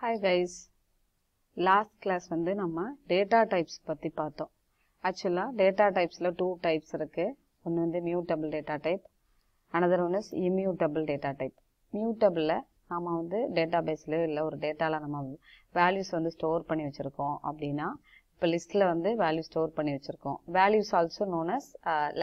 Hi guys, last class வந்து நம்ம data types பத்தி பார்த்தோம். Actually data typesல two types இருக்கு. ஒன்னு வந்து mutable data type, another one is immutable data type. Mutableல நாம வந்து databaseல இல்ல ஒரு dataல நம்ம values வந்து store பண்ணி வச்சிருக்கோம் அப்படினா இப்ப listல வந்து value store பண்ணி வச்சிருக்கோம். Values also known as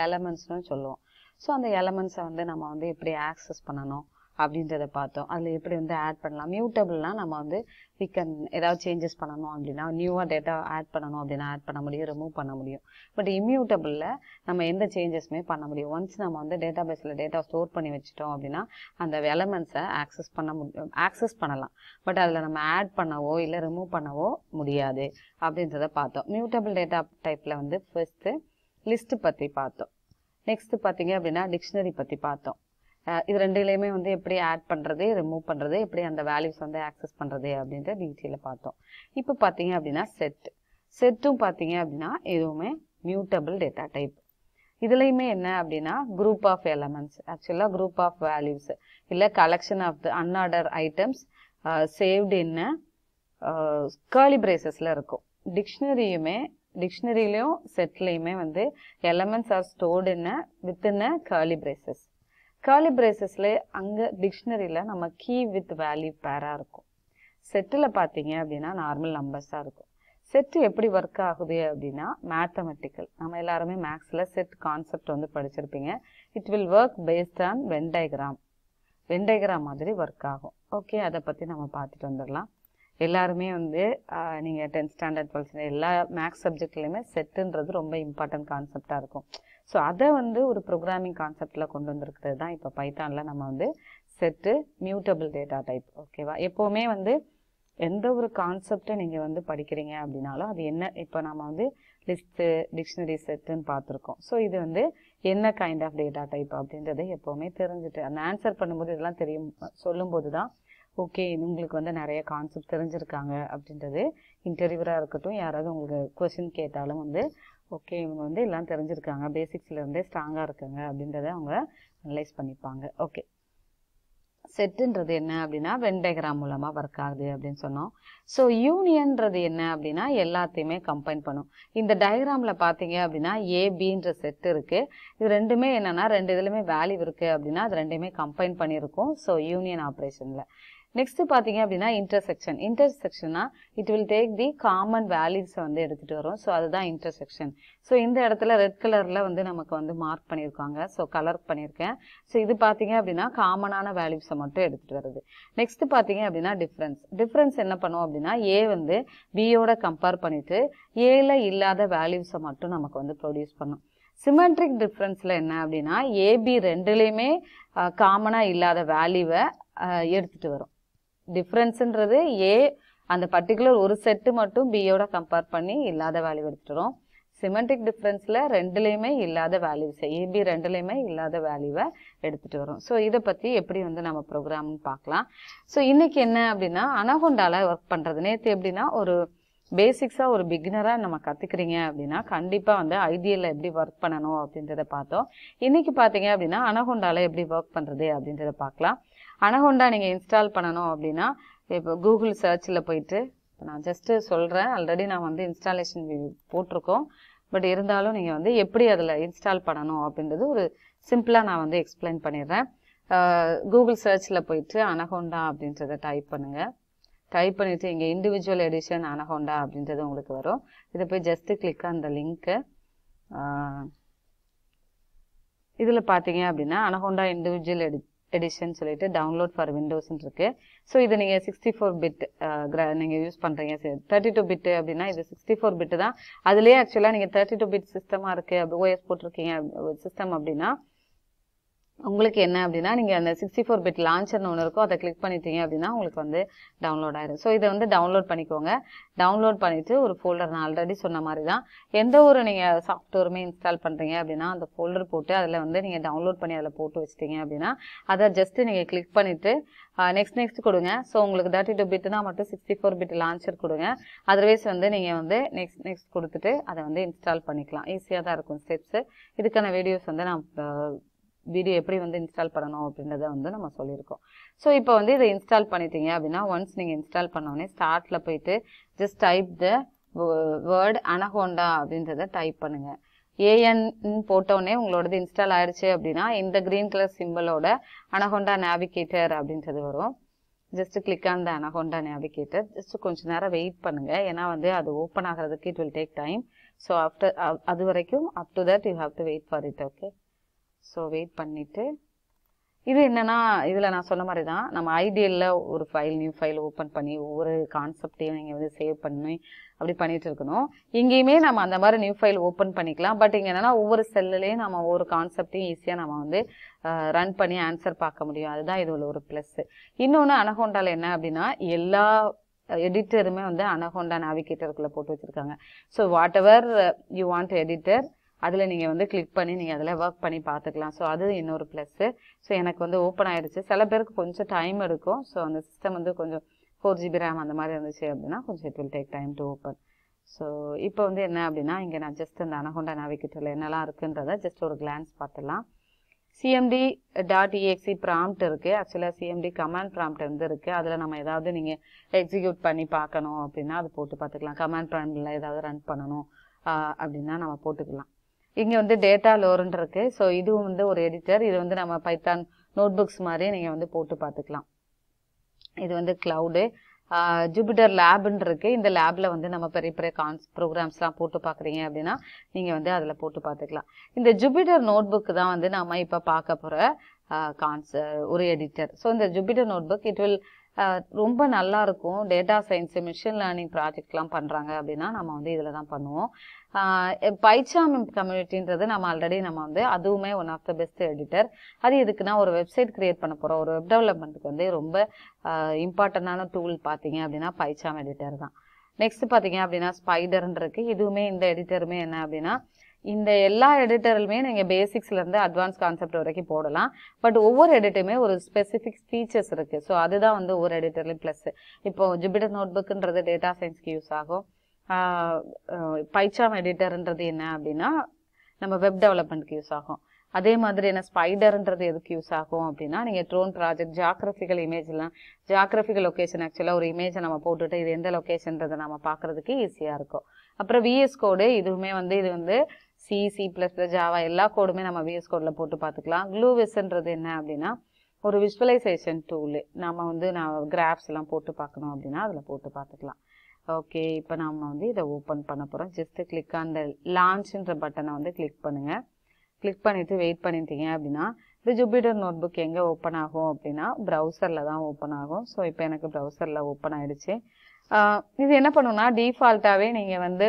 elements னு சொல்லுவோம். So அந்த elements வந்து நம்ம வந்து எப்படி access பண்ணனும் அப்படின்றத பார்த்தோம். அதுல எப்படி வந்து ஆட் பண்ணலாம். மியூட்டபிள்னா நம்ம வந்து we can ஏதாவது சேஞ்சஸ் பண்ணனும் அப்படினா நியூவா டேட்டா ஆட் பண்ணனும் அப்படினா ஆட் பண்ண முடியும், ரிமூவ் பண்ண முடியும். பட் இம்மியூட்டபிள்ல நம்ம எந்த சேஞ்சஸ்மே பண்ண முடியும். ஒன்ஸ் நம்ம வந்து டேட்டாபேஸ்ல டேட்டா ஸ்டோர் பண்ணி வச்சிட்டோம் அப்படினா அந்த எலிமெண்ட்ஸை ஆக்சஸ் பண்ணலாம். பட் அதுல நம்ம ஆட் பண்ணவோ இல்ல ரிமூவ் பண்ணவோ முடியாது அப்படின்றத பார்த்தோம். மியூட்டபிள் டேட்டா டைப்ல வந்து ஃபர்ஸ்ட் லிஸ்ட் பத்தி பார்த்தோம். நெக்ஸ்ட் பாத்தீங்க அப்படினா டிக்ஷனரி பத்தி பார்த்தோம். இது ரெண்டுலயுமே வந்து எப்படி ஆட் பண்றது, ரிமூவ் பண்றது, எப்படி அந்த வேல்யூஸ் வந்து ஆக்சஸ் பண்றது அப்படின்ற டீடைலா பார்த்தோம். இப்போ பாத்தீங்க அப்படினா செட்டும் பாத்தீங்க அப்படினா இதுவுமே மியூட்டபிள் டேட்டா டைப். இதுலயுமே என்ன அப்படினா குரூப் ஆஃப் எலிமெண்ட்ஸ், ஆக்சுவலா குரூப் ஆஃப் வேல்யூஸ் இல்ல collection of the unorder items saved in curly பிரேசஸ்ல இருக்கும். டிக்ஷனரியிலயும் செட்லயுமே வந்து elements are stored in within a curly braces. Curly பிரேசஸ்ல அங்க டிக்ஷனரியில நம்ம கீ வித் வேல்யூ பேரா இருக்கும். செட்டில் பாத்தீங்க அப்படின்னா நார்மல் நம்பர்ஸா இருக்கும். செட் எப்படி ஒர்க் ஆகுது அப்படின்னா மேத்தமெட்டிக்கல். நம்ம எல்லாருமே மேக்ஸ்ல செட் கான்செப்ட் வந்து படிச்சிருப்பீங்க. It will work based on Venn diagram மாதிரி ஒர்க் ஆகும். ஓகே, அதை பத்தி நம்ம பார்த்துட்டு வந்துடலாம். எல்லாருமே வந்து நீங்க 10th ஸ்டாண்டர்ட் 12th எல்லா மேக்ஸ் சப்ஜெக்ட்லயுமே செட்டுன்றது ரொம்ப இம்பார்ட்டன்ட் கான்செப்டா இருக்கும். ஸோ அதை வந்து ஒரு ப்ரோக்ராமிங் கான்செப்ட்ல கொண்டு வந்திருக்கிறது தான் இப்போ பைத்தான்ல நம்ம வந்து செட்டு மியூட்டபிள் டேட்டா டைப். ஓகேவா, எப்பவுமே வந்து எந்த ஒரு கான்செப்டை நீங்க வந்து படிக்கிறீங்க அப்படின்னாலும் அது என்ன, இப்போ நம்ம வந்து லிஸ்ட், டிக்ஷனரி, செட்டுன்னு பார்த்துருக்கோம். ஸோ இது வந்து என்ன கைண்ட் ஆஃப் டேட்டா டைப் அப்படின்றத எப்பவுமே தெரிஞ்சுட்டு அந்த ஆன்சர் பண்ணும்போது இதெல்லாம் தெரியும் சொல்லும் போது தான் ஓகே உங்களுக்கு வந்து நிறைய கான்செப்ட் தெரிஞ்சிருக்காங்க அப்படின்றது. இன்டர்வியூவராக இருக்கட்டும், யாராவது உங்களுக்கு கொஸ்டின் கேட்டாலும் வந்து ஓகே இவங்க வந்து எல்லாம் தெரிஞ்சிருக்காங்க, பேசிக்ஸ்ல இருந்தே ஸ்ட்ராங்கா இருக்காங்க அப்படின்றத அவங்க அனலைஸ் பண்ணிப்பாங்க. ஓகே, செட்டுன்றது என்ன அப்படின்னா வென் டயக்ராம் மூலமா ஒர்க் ஆகுது அப்படின்னு சொன்னோம். ஸோ யூனியன்றது என்ன அப்படின்னா எல்லாத்தையுமே கம்பைன் பண்ணும். இந்த டயக்ராம்ல பாத்தீங்க அப்படின்னா ஏபின்ற செட் இருக்கு. இது ரெண்டுமே என்னன்னா ரெண்டு இதுலயுமே வேல்யூ இருக்கு அப்படின்னா அது ரெண்டுமே கம்பைன் பண்ணியிருக்கும். ஸோ யூனியன் ஆப்ரேஷன்ல நெக்ஸ்ட் பாத்தீங்க அப்படின்னா இன்டர்செக்ஷன்னா it will take the common values வந்து எடுத்துட்டு வரும். ஸோ அதுதான் இன்டர்செக்ஷன். ஸோ இந்த இடத்துல ரெட் கலர்ல வந்து நமக்கு வந்து மார்க் பண்ணியிருக்காங்க. ஸோ கலர் பண்ணியிருக்கேன். ஸோ இது பாத்தீங்க அப்படின்னா காமனான வேல்யூஸை மட்டும் எடுத்துட்டு வருது. நெக்ஸ்ட் பாத்தீங்க அப்படின்னா டிஃபரன்ஸ் என்ன பண்ணும் அப்படின்னா ஏ வந்து பியோட கம்பேர் பண்ணிட்டு ஏல இல்லாத வேல்யூஸை மட்டும் நமக்கு வந்து ப்ரொடியூஸ் பண்ணும். சிமெட்ரிக் டிஃபரன்ஸ்ல என்ன அப்படின்னா ஏபி ரெண்டுலயுமே காமனா இல்லாத வேல்யூவை எடுத்துட்டு வரும். டிஃபரன்ஸ்ன்றது ஏ அந்த பர்டிகுலர் ஒரு செட்டு மட்டும் பியோட கம்பேர் பண்ணி இல்லாத வேல்யூ எடுத்துட்டு வரும். சிமெட்ரிக் டிஃபரன்ஸ்ல ரெண்டுலயுமே இல்லாத வேல்யூஸ், ஏபி ரெண்டுலயுமே இல்லாத வேல்யூவை எடுத்துட்டு வரும். ஸோ இதை பத்தி எப்படி வந்து நம்ம ப்ரோக்ராம்னு பார்க்கலாம். ஸோ இன்னைக்கு என்ன அப்படின்னா அனகொண்டால ஒர்க் பண்றது. நேற்று எப்படின்னா ஒரு பேசிக்ஸா ஒரு பிகினரா நம்ம கத்துக்கிறீங்க அப்படின்னா கண்டிப்பா வந்து ஐடியல்ல எப்படி ஒர்க் பண்ணணும் அப்படின்றத பார்த்தோம். இன்னைக்கு பாத்தீங்க அப்படின்னா அனகொண்டால எப்படி ஒர்க் பண்றது அப்படின்றத பார்க்கலாம். அனகொண்டா நீங்க இன்ஸ்டால் பண்ணணும் அப்படின்னா இப்போ கூகுள் சர்ச்ல போயிட்டு நான் ஜஸ்ட் சொல்றேன். ஆல்ரெடி நான் வந்து இன்ஸ்டாலேஷன் போட்டிருக்கோம். பட் இருந்தாலும் நீங்க வந்து எப்படி அதுல இன்ஸ்டால் பண்ணணும் அப்படின்றது ஒரு சிம்பிளா நான் வந்து எக்ஸ்பிளைன் பண்ணிடுறேன். கூகுள் சர்ச்ல போயிட்டு அனகொண்டா அப்படின்றத டைப் பண்ணுங்க. டைப் பண்ணிட்டு இங்க இண்டிவிஜுவல் எடிஷன் அனகொண்டா அப்படின்றது உங்களுக்கு வரும். இதை போய் ஜஸ்ட் கிளிக் அந்த லிங்க். இதுல பாத்தீங்க அப்படின்னா அனகொண்டா இண்டிவிஜுவல் எடிஷன் சொல்லிட்டு டவுன்லோட் ஃபார் விண்டோஸ் இருக்கு. ஸோ இது நீங்க 64 பிட் நீங்க யூஸ் பண்றீங்க. 32 பிட் அப்படின்னா இது 64 பிட் தான். அதுலயே ஆக்சுவலா நீங்க 32 பிட் சிஸ்டமா இருக்கு ஓஎஸ் போட்டிருக்கீங்க சிஸ்டம் அப்படின்னா உங்களுக்கு என்ன அப்படின்னா நீங்க அந்த 64 பிட் லான்ச்சர்னு ஒன்று இருக்கும், அதை கிளிக் பண்ணிட்டீங்க அப்படின்னா உங்களுக்கு வந்து டவுன்லோட் ஆயிடும். ஸோ இதை வந்து டவுன்லோட் பண்ணிக்கோங்க. டவுன்லோட் பண்ணிட்டு ஒரு ஃபோல்டர், நான் ஆல்ரெடி சொன்ன மாதிரி தான் எந்த ஒரு நீங்க சாஃப்ட்வேருமே இன்ஸ்டால் பண்றீங்க அப்படின்னா அந்த ஃபோல்டர் போட்டு அதில் வந்து நீங்க டவுன்லோட் பண்ணி அதில் போட்டு வச்சிட்டீங்க அப்படின்னா அதை ஜஸ்ட் நீங்க கிளிக் பண்ணிட்டு நெக்ஸ்ட் கொடுங்க. ஸோ உங்களுக்கு 32 பிட்னா மட்டும் 64 பிட் லான்ச்சர் கொடுங்க. அதர்வைஸ் வந்து நீங்க வந்து நெக்ஸ்ட் கொடுத்துட்டு அதை வந்து இன்ஸ்டால் பண்ணிக்கலாம். ஈஸியாக தான் இருக்கும் ஸ்டெப்ஸ். இதுக்கான வீடியோஸ் வந்து நான் வீடியோ எப்படி வந்து இன்ஸ்டால் பண்ணணும் அப்படின்றத வந்து நம்ம சொல்லியிருக்கோம். ஸோ இப்போ வந்து இதை இன்ஸ்டால் பண்ணிட்டீங்க அப்படின்னா ஒன்ஸ் நீங்கள் இன்ஸ்டால் பண்ணோடனே ஸ்டார்ட்டில் போயிட்டு just type the word Anaconda அப்படின்றத டைப் பண்ணுங்க. ஏஎன் போட்டோடனே உங்களோடது இன்ஸ்டால் ஆயிடுச்சு அப்படின்னா இந்த கிரீன் கலர் சிம்பிளோட அனகோண்டா நேவிகேட்டர் அப்படின்றது வரும். Just click on the Anaconda navigator. Just கொஞ்சம் நேரம் வெயிட் பண்ணுங்க, ஏன்னா வந்து அது ஓப்பன் ஆகிறதுக்கு it will take time. So after அது வரைக்கும் up to that you have to wait for it. Okay, so wait பண்ணிட்டு இது என்னன்னா இதில் நான் சொன்ன மாதிரி தான் நம்ம ஐடியலில் ஒரு நியூ ஃபைல் ஓப்பன் பண்ணி ஒவ்வொரு கான்செப்டையும் நீங்கள் வந்து சேவ் பண்ணி அப்படி பண்ணிட்டு இருக்கணும். இங்கேயுமே நம்ம அந்த மாதிரி நியூ ஃபைல் ஓப்பன் பண்ணிக்கலாம். பட் இங்கே என்னன்னா ஒவ்வொரு செல்லுலேயும் நம்ம ஒவ்வொரு கான்செப்டையும் ஈஸியாக நம்ம வந்து ரன் பண்ணி ஆன்சர் பார்க்க முடியும். அதுதான் இது ஒரு ப்ளஸ். இன்னொன்று அனகோண்டாவில் என்ன அப்படின்னா எல்லா எடிட்டருமே வந்து அனகோண்டா நேவிகேட்டருக்குள்ளே போட்டு வச்சுருக்காங்க. So what ever you want editor அதில் நீங்கள் வந்து கிளிக் பண்ணி நீங்கள் அதில் ஒர்க் பண்ணி பார்த்துக்கலாம். ஸோ அது இன்னொரு ப்ளஸ்ஸு. ஸோ எனக்கு வந்து ஓப்பன் ஆகிடுச்சு. சில பேருக்கு கொஞ்சம் டைம் எடுக்கும். ஸோ அந்த சிஸ்டம் வந்து கொஞ்சம் 4GB RAM அந்த மாதிரி இருந்துச்சு அப்படின்னா கொஞ்சம் it will take time to open. So இப்போ வந்து என்ன அப்படின்னா இங்கே நான் ஜஸ்ட் இந்த அனகோண்டா நேவிகேட்டரில் என்னெல்லாம் இருக்குன்றதை ஜஸ்ட் ஒரு கிளான்ஸ் பார்த்துடலாம். cmd.exe ப்ராம்ப்ட் இருக்குது. ஆக்சுவலாக cmd கமாண்ட் ப்ராம்ப்ட் வந்து இருக்குது. அதில் நம்ம ஏதாவது நீங்கள் எக்ஸிக்யூட் பண்ணி பார்க்கணும் அப்படின்னா அது போட்டு பார்த்துக்கலாம். கமாண்ட் ப்ராம்ப்டில் ஏதாவது ரன் பண்ணணும் அப்படின்னா நம்ம போட்டுக்கலாம். இங்கே வந்து டேட்டா லோருன்னு இருக்குது. ஸோ இதுவும் வந்து ஒரு எடிட்டர். இது வந்து நம்ம பைத்தான் நோட்புக்ஸ் மாதிரி நீங்கள் வந்து போட்டு பார்த்துக்கலாம். இது வந்து கிளவுடு. ஜூபிட்டர் லேப்னு இருக்குது. இந்த லேபில் வந்து நம்ம பெரிய பெரிய ப்ரோக்ராம்ஸ்லாம் போட்டு பார்க்குறீங்க அப்படின்னா நீங்கள் வந்து அதில் போட்டு பார்த்துக்கலாம். இந்த ஜூபிட்டர் நோட்புக்கு தான் வந்து நம்ம இப்போ பார்க்க போகிற ஒரு எடிட்டர். ஸோ இந்த ஜூபிட்டர் நோட்புக் இட் வில் ரொம்ப நல்லா இருக்கும். டேட்டா சயின்ஸ் மிஷின் லேர்னிங் ப்ராஜெக்ட்லாம் பண்ணுறாங்க அப்படின்னா நம்ம வந்து இதில் தான் பண்ணுவோம். பைச்சாம் கம்யூனிட்டின்றது நம்ம ஆல்ரெடி நம்ம வந்து அதுவுமே one of the best editor. அது எதுக்குன்னா ஒரு வெப்சைட் கிரியேட் பண்ண போகிறோம். ஒரு வெப் டெவலப்மெண்ட்டுக்கு வந்து ரொம்ப இம்பார்ட்டண்டான டூல் பார்த்தீங்க அப்படின்னா பைச்சாம் எடிட்டர் தான். நெக்ஸ்ட் பார்த்தீங்க அப்படின்னா ஸ்பைடர்ன்னு இருக்குது. இதுவுமே இந்த எடிட்டருமே என்ன அப்படின்னா இந்த எல்லா எடிட்டருமே நீங்கள் பேசிக்ஸ்லேருந்து அட்வான்ஸ் கான்செப்ட் வரைக்கும் போடலாம். பட் ஒவ்வொரு எடிட்டருமே ஒரு ஸ்பெசிஃபிக் ஃபீச்சர்ஸ் இருக்குது. ஸோ அதுதான் வந்து ஒவ்வொரு எடிட்டர்லையும் ப்ளஸ். இப்போ ஜூபிட்டர் நோட்புக்குன்றது டேட்டா சயின்ஸ்க்கு யூஸ் ஆகும். பைச்சாம் எடிட்டர்ன்றது என்ன அப்படின்னா நம்ம வெப் டெவலப்மெண்ட்க்கு யூஸ் ஆகும். அதே மாதிரி என்ன ஸ்பைடர்ன்றது எதுக்கு யூஸ் ஆகும் அப்படின்னா நீங்கள் ட்ரோன் ப்ராஜெக்ட் ஜியாகிரபிக்கல் இமேஜ்லாம் ஜியாகிரபிக்கல் லொக்கேஷன் ஆக்சுவலாக ஒரு இமேஜை நம்ம போட்டுட்டு இது எந்த லொக்கேஷன்றதை நம்ம பார்க்குறதுக்கு ஈஸியாக இருக்கும். அப்புறம் விஎஸ் கோடு இதுவுமே வந்து இது வந்து C++, ஜாவா எல்லா கோடுமே நம்ம விஎஸ் கோடில் போட்டு பார்த்துக்கலாம். க்ளூவிஸ்ன்றது என்ன அப்படின்னா ஒரு விஷுவலைசேஷன் டூலு. நம்ம வந்து கிராஃப்ஸ் எல்லாம் போட்டு பார்க்கணும் அப்படின்னா அதில் போட்டு பார்த்துக்கலாம். ஓகே, இப்போ நம்ம வந்து இதை ஓப்பன் பண்ண போகிறோம். ஜஸ்ட் கிளிக் அந்த லான்ச்ன்ற பட்டனை வந்து கிளிக் பண்ணுங்கள். கிளிக் பண்ணிவிட்டு வெயிட் பண்ணிட்டீங்க அப்படின்னா இந்த ஜூபிட்டர் நோட்புக் எங்கே ஓப்பன் ஆகும் அப்படின்னா ப்ரௌசரில் தான் ஓப்பன் ஆகும். ஸோ இப்போ எனக்கு ப்ரௌசரில் ஓப்பன் ஆகிடுச்சு. இது என்ன பண்ணுன்னா டிஃபால்ட்டாகவே நீங்கள் வந்து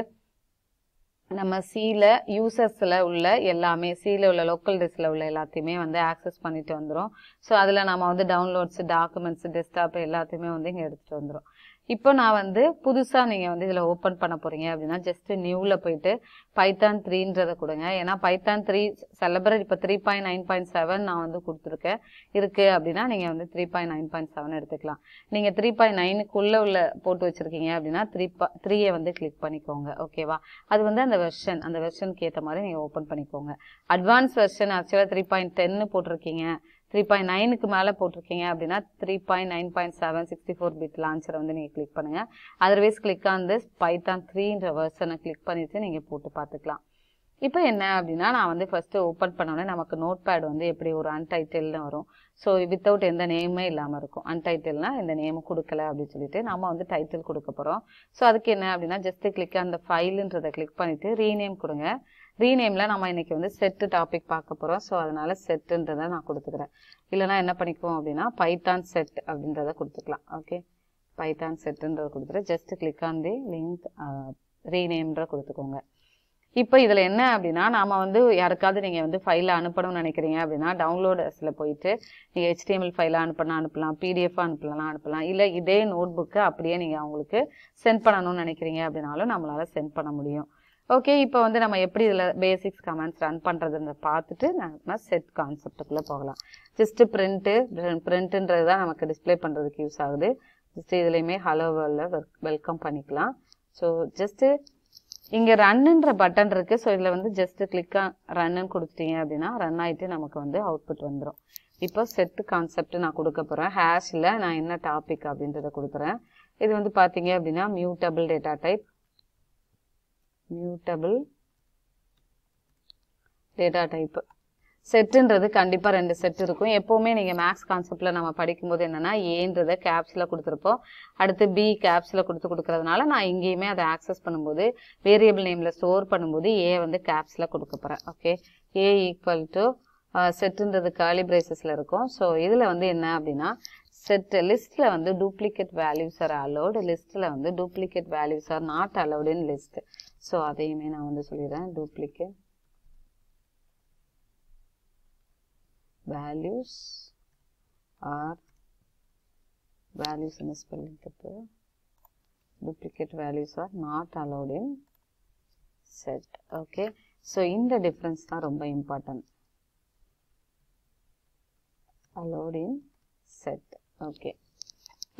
நம்ம சியில் யூசர்ஸில் உள்ள எல்லாமே சியில் உள்ள லோக்கல் டிஸ்கில் உள்ள எல்லாத்தையுமே வந்து ஆக்சஸ் பண்ணிட்டு வந்துடும். ஸோ அதில் நம்ம வந்து டவுன்லோட்ஸ், டாக்குமெண்ட்ஸ், டெஸ்க்டாப் எல்லாத்தையுமே வந்து இங்கே எடுத்துகிட்டு வந்துடும். இப்போ நான் வந்து புதுசாக நீங்கள் வந்து இதில் ஓப்பன் பண்ண போகிறீங்க அப்படின்னா ஜஸ்ட் நியூவில் போயிட்டு பைத்தான் 3ன்றதை கொடுங்க. ஏன்னா பைத்தான் 3 செலப்ரேட் இப்போ 3.9.7 நான் வந்து கொடுத்துருக்கேன் இருக்குது அப்படின்னா நீங்கள் வந்து 3.9.7 எடுத்துக்கலாம். நீங்கள் 3.9க்குள்ளே உள்ள போட்டு வச்சுருக்கீங்க அப்படின்னா 3யை வந்து கிளிக் பண்ணிக்கோங்க. ஓகேவா, அது வந்து அந்த வெர்ஷனுக்கு ஏற்ற மாதிரி நீங்கள் ஓப்பன் பண்ணிக்கோங்க. அட்வான்ஸ் வெர்ஷன் ஆக்சுவலாக 3.10 போட்டிருக்கீங்க, 3.9க்கு மேலே போட்டிருக்கீங்க அப்படின்னா 3.9.7 64 பிட் லான்ச்சரை வந்து நீங்கள் கிளிக் பண்ணுங்கள். Otherwise click on this Python 3ன்ற வெர்ஷனை கிளிக் பண்ணிவிட்டு நீங்கள் போட்டு பார்த்துக்கலாம். இப்போ என்ன அப்படின்னா நான் வந்து ஃபஸ்ட்டு ஓப்பன் பண்ணோன்னே நமக்கு நோட் பேட் வந்து எப்படி ஒரு அன்டைட்டில்னு வரும். ஸோ வித்தவுட் எந்த நேமே இல்லாமல் இருக்கும். அன்டைட்டில்னா இந்த நேம் கொடுக்கல அப்படின்னு சொல்லிட்டு நம்ம வந்து டைட்டில் கொடுக்க போகிறோம். ஸோ அதுக்கு என்ன அப்படின்னா ஜஸ்ட்டு கிளிக் அந்த ஃபைலுன்றதை கிளிக் பண்ணிவிட்டு ரீநேம் கொடுங்க. ரீநேமில் நம்ம இன்றைக்கி வந்து செட்டு டாபிக் பார்க்க போகிறோம். ஸோ அதனால் செட்டுன்றதை நான் கொடுத்துக்கிறேன். இல்லைனா என்ன பண்ணிக்குவோம் அப்படின்னா பைத்தான் செட் அப்படின்றத கொடுத்துக்கலாம். ஓகே, பைத்தான் செட்டுன்றதை கொடுத்துட்டு just click on the link ரீநேம்ன்ற கொடுத்துக்கோங்க. இப்போ இதில் என்ன அப்படின்னா நாம் வந்து யாருக்காவது நீங்கள் வந்து ஃபைலை அனுப்பணும்னு நினைக்கிறீங்க அப்படின்னா டவுன்லோடர்ஸில் போயிட்டு நீங்கள் HTML ஃபைலை அனுப்பலாம், PDF அனுப்பலாம், இல்லை இதே நோட் புக்கை அப்படியே நீங்கள் அவங்களுக்கு சென்ட் பண்ணணும்னு நினைக்கிறீங்க அப்படின்னாலும் நம்மளால் சென்ட் பண்ண முடியும். ஓகே, இப்போ வந்து நம்ம எப்படி இதில் பேசிக்ஸ் கமெண்ட்ஸ் ரன் பண்ணுறதுன்னு பார்த்துட்டு நம்ம செட் கான்செப்டுக்குள்ளே போகலாம். ஜஸ்ட்டு பிரிண்ட்டுன்றது தான் நமக்கு டிஸ்பிளே பண்ணுறதுக்கு யூஸ் ஆகுது. ஜஸ்ட்டு இதுலேயுமே ஹலோ வேர்ல்டில் வெல்கம் பண்ணிக்கலாம். ஸோ ஜஸ்ட்டு இங்கே ரன்னுன்ற பட்டன் இருக்குது. ஸோ இதில் வந்து ஜஸ்ட் கிளிக் ரன்னு கொடுத்துட்டீங்க அப்படின்னா ரன் ஆகிட்டு நமக்கு வந்து அவுட்புட் வந்துடும். இப்போ செட் கான்செப்ட் நான் கொடுக்க போகிறேன். ஹேஷில் நான் என்ன டாபிக் அப்படின்றத கொடுக்குறேன். இது வந்து பார்த்தீங்க அப்படின்னா mutable data type, mutable data type. செட்டுன்றது கண்டிப்பாக 2 செட் இருக்கும். எப்போவுமே நீங்கள் மேக்ஸ் கான்செப்டில் நம்ம படிக்கும்போது என்னென்னா ஏன்றதை கேப்ஸில் கொடுத்துருப்போம், அடுத்து பி கேப்ஸில் கொடுக்கறதுனால நான் இங்கேயுமே அதை ஆக்சஸ் பண்ணும்போது வேரியபிள் நேமில் ஸ்டோர் பண்ணும்போது ஏ வந்து கேப்ஸில் கொடுக்க போகிறேன். ஓகே, ஏ ஈக்குவல் டு செட்டுன்றது கர்லி பிரேசஸில் இருக்கும். ஸோ இதில் வந்து என்ன அப்படின்னா செட் லிஸ்ட்டில் வந்து டூப்ளிகேட் வேல்யூஸ் ஆர் அலோடு, லிஸ்ட்டில் வந்து duplicate values are not allowed in list. So அதையுமே நான் வந்து சொல்லிடுறேன். Duplicate values are values in spelling தப்பு, duplicate values are not allowed in set. okay, so இந்த difference தான் ரொம்ப important. allowed in set. okay,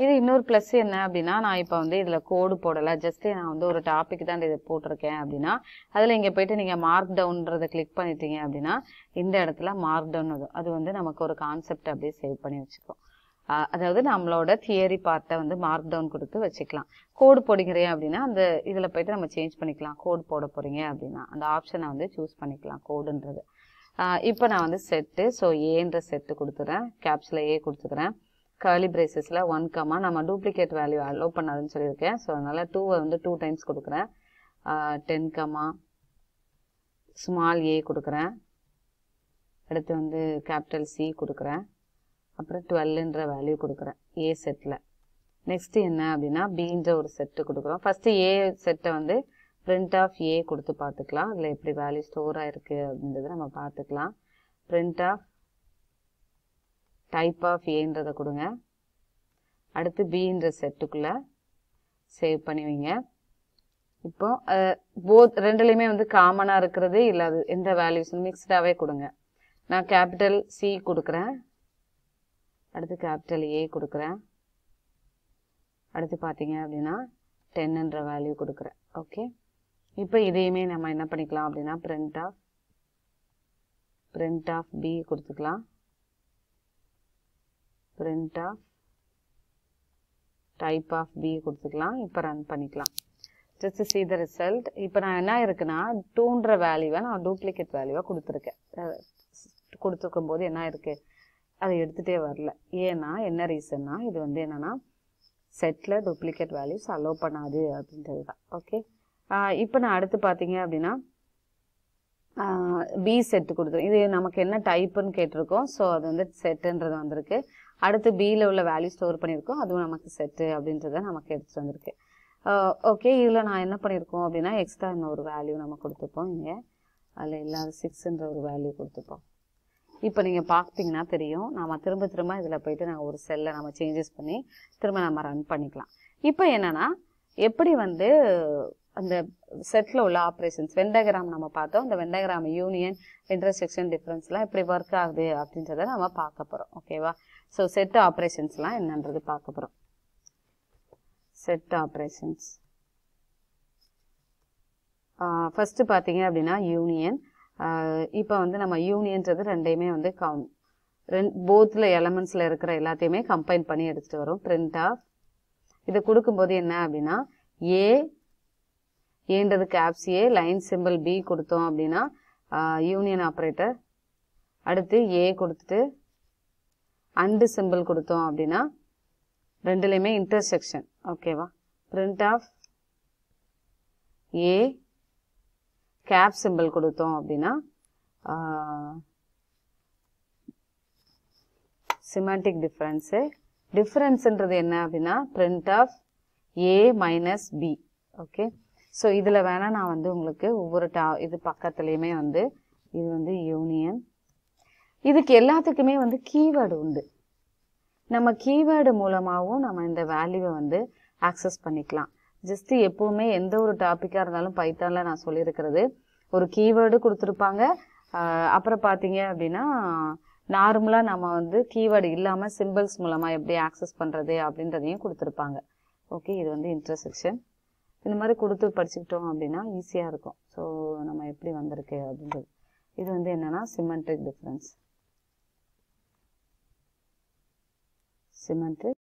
இது இன்னொரு ப்ளஸ் என்ன அப்படின்னா நான் இப்போ வந்து இதில் கோடு போடலை, ஜஸ்ட்டு நான் வந்து ஒரு டாபிக் தான் இதை போட்டிருக்கேன் அப்படின்னா அதில் இங்கே போய்ட்டு நீங்கள் மார்க் டவுன்றதை கிளிக் பண்ணிட்டீங்க அப்படின்னா இந்த இடத்துல மார்க் டவுன் அது வந்து நமக்கு ஒரு கான்செப்ட் அப்படியே சேவ் பண்ணி வச்சுக்கோம். அதாவது நம்மளோட தியரி பார்ட்டை வந்து மார்க் டவுன் கொடுத்து வச்சுக்கலாம். கோடு போடுகிறேன் அப்படின்னா அந்த இதில் போய்ட்டு நம்ம சேஞ்ச் பண்ணிக்கலாம். கோடு போட போகிறீங்க அப்படின்னா அந்த ஆப்ஷனை வந்து சூஸ் பண்ணிக்கலாம் கோடுன்றது. இப்போ நான் வந்து செட்டு, ஸோ ஏன்ற செட்டு கொடுத்துறேன், கேப்ஸில் ஏ கொடுத்துக்கிறேன். கர்லி பிரேசஸில் 1, நம்ம டூப்ளிகேட் வேல்யூ அலோவ் பண்ணாதுன்னு சொல்லியிருக்கேன். ஸோ அதனால் 2 வந்து 2 டைம்ஸ் கொடுக்குறேன். 10, ஸ்மால் ஏ கொடுக்குறேன், அடுத்து வந்து கேபிட்டல் சி கொடுக்குறேன், அப்புறம் 12ன்ற வேல்யூ கொடுக்குறேன் ஏ செட்டில். நெக்ஸ்ட்டு என்ன அப்படின்னா பின்ற ஒரு செட்டு கொடுக்குறோம். ஃபஸ்ட்டு ஏ செட்டை வந்து பிரிண்ட் ஆஃப் ஏ கொடுத்து பார்த்துக்கலாம். அதில் எப்படி வேல்யூ ஸ்டோர் ஆகிருக்கு அப்படின்றத நம்ம பார்த்துக்கலாம். பிரிண்ட் ஆஃப் டைப் ஆஃப் ஏன்றதை கொடுங்க. அடுத்து பின்ற செட்டுக்குள்ளே சேவ் பண்ணி வைங்க. இப்போ ரெண்டுலேயுமே வந்து காமனாக இருக்கிறது இல்லாது எந்த வேல்யூஸ் மிக்ஸ்டாகவே கொடுங்க. நான் கேபிட்டல் சி கொடுக்குறேன், அடுத்து கேபிட்டல் ஏ கொடுக்குறேன், அடுத்து பார்த்தீங்க அப்படின்னா 10ன்ற வேல்யூ கொடுக்குறேன். ஓகே, இப்போ இதையுமே நம்ம என்ன பண்ணிக்கலாம் அப்படின்னா பிரிண்ட் ஆஃப் பி கொடுத்துக்கலாம், print of type of b கொடுத்துக்கலாம். இப்போ ரன் பண்ணிக்கலாம். just see the result. இப்போ நான் என்ன இருக்குன்னா 2ன்ற வேல்யூவை நான் டூப்ளிகேட் வேல்யூவாக கொடுத்துருக்கேன். கொடுத்துருக்கும் போது என்ன இருக்கு, அதை எடுத்துகிட்டே வரல. ஏன்னா என்ன ரீசன்னா இது வந்து என்னன்னா செட்டில் டூப்ளிகேட் வேல்யூஸ் அலோவ் பண்ணாது அப்படின்றது தான். ஓகே, இப்போ நான் அடுத்து பார்த்தீங்க அப்படின்னா பி செட்டு கொடுத்துருக்கேன். இது நமக்கு என்ன டைப்புன்னு கேட்டிருக்கோம். ஸோ அது வந்து செட்டுன்றது வந்திருக்கு. அடுத்து பியில் உள்ள வேல்யூ ஸ்டோர் பண்ணியிருக்கோம், அதுவும் நமக்கு செட்டு அப்படின்றத நமக்கு எடுத்துகிட்டு வந்திருக்கு. ஓகே, இதில் நான் என்ன பண்ணியிருக்கோம் அப்படின்னா எக்ஸ்ட்ரா இன்னொரு வேல்யூ நம்ம கொடுத்துப்போம். இங்கே அதில் இல்லாத 6ன்ற ஒரு வேல்யூ கொடுத்துப்போம். இப்போ நீங்கள் பார்த்தீங்கன்னா தெரியும், நம்ம திரும்ப இதில் போயிட்டு நாங்கள் ஒரு செல்லை நம்ம சேஞ்சஸ் பண்ணி திரும்ப நம்ம ரன் பண்ணிக்கலாம். இப்போ என்னென்னா எப்படி வந்து அந்த செட்டில் உள்ள ஆப்ரேஷன்ஸ் வெண்டகிராம் நம்ம பார்த்தோம், அந்த வெண்டகிராம் யூனியன் இன்டர்செக்ஷன் டிஃப்ரென்ஸ்லாம் எப்படி ஒர்க் ஆகுது அப்படின்றத நம்ம பார்க்க போகிறோம். ஓகேவா, ஸோ செட் ஆப்ரேஷன்ஸ்லாம் என்னன்றது பார்க்க போகிறோம். செட் ஆப்ரேஷன்ஸ் ஃபஸ்ட்டு பார்த்தீங்க அப்படின்னா யூனியன். இப்போ வந்து நம்ம யூனியன்றது ரெண்டையுமே வந்து போத்தில் எலமெண்ட்ஸில் இருக்கிற எல்லாத்தையுமே கம்பைன் பண்ணி எடுத்துகிட்டு வரும். பிரிண்ட் ஆஃப் இதை கொடுக்கும்போது என்ன அப்படின்னா ஏன்றது கேப்ஸ் ஏ, லைன் சிம்பிள் பி கொடுத்தோம் அப்படின்னா யூனியன் ஆப்ரேட்டர், அடுத்து ஏ கொடுத்துட்டு அண்டு சிம்பிள் கொடுத்தோம் அப்படின்னா ரெண்டுலேயுமே இன்டர்செக்ஷன். ஓகேவா, print of A cap symbol கொடுத்தோம் அப்படின்னா சிமாண்டிக் டிஃபரன்ஸு. டிஃபரன்ஸுன்றது என்ன அப்படின்னா print of A minus B. ஓகே, ஸோ இதில் வேணால் நான் வந்து உங்களுக்கு ஒவ்வொரு இது பக்கத்துலேயுமே வந்து இது வந்து யூனியன். இதுக்கு எல்லாத்துக்குமே வந்து கீவேர்டு உண்டு. நம்ம கீவேர்டு மூலமாகவும் நம்ம இந்த வேல்யூவை வந்து ஆக்சஸ் பண்ணிக்கலாம். ஜஸ்ட்டு எப்போவுமே எந்த ஒரு டாப்பிக்காக இருந்தாலும் பைத்தானில் நான் சொல்லியிருக்கிறது ஒரு கீவேர்டு கொடுத்துருப்பாங்க. அப்புறம் பார்த்தீங்க அப்படின்னா நார்மலாக நம்ம வந்து கீவேர்டு இல்லாமல் சிம்பிள்ஸ் மூலமாக எப்படி ஆக்சஸ் பண்ணுறது அப்படின்றதையும் கொடுத்துருப்பாங்க. ஓகே, இது வந்து இன்டர்செக்ஷன். இந்த மாதிரி கொடுத்து படிச்சுக்கிட்டோம் அப்படின்னா ஈஸியாக இருக்கும். ஸோ நம்ம எப்படி வந்திருக்கு அப்படின்றது. இது வந்து என்னன்னா சிமெட்ரிக் டிஃபரன்ஸ். சிமெட்ரிக்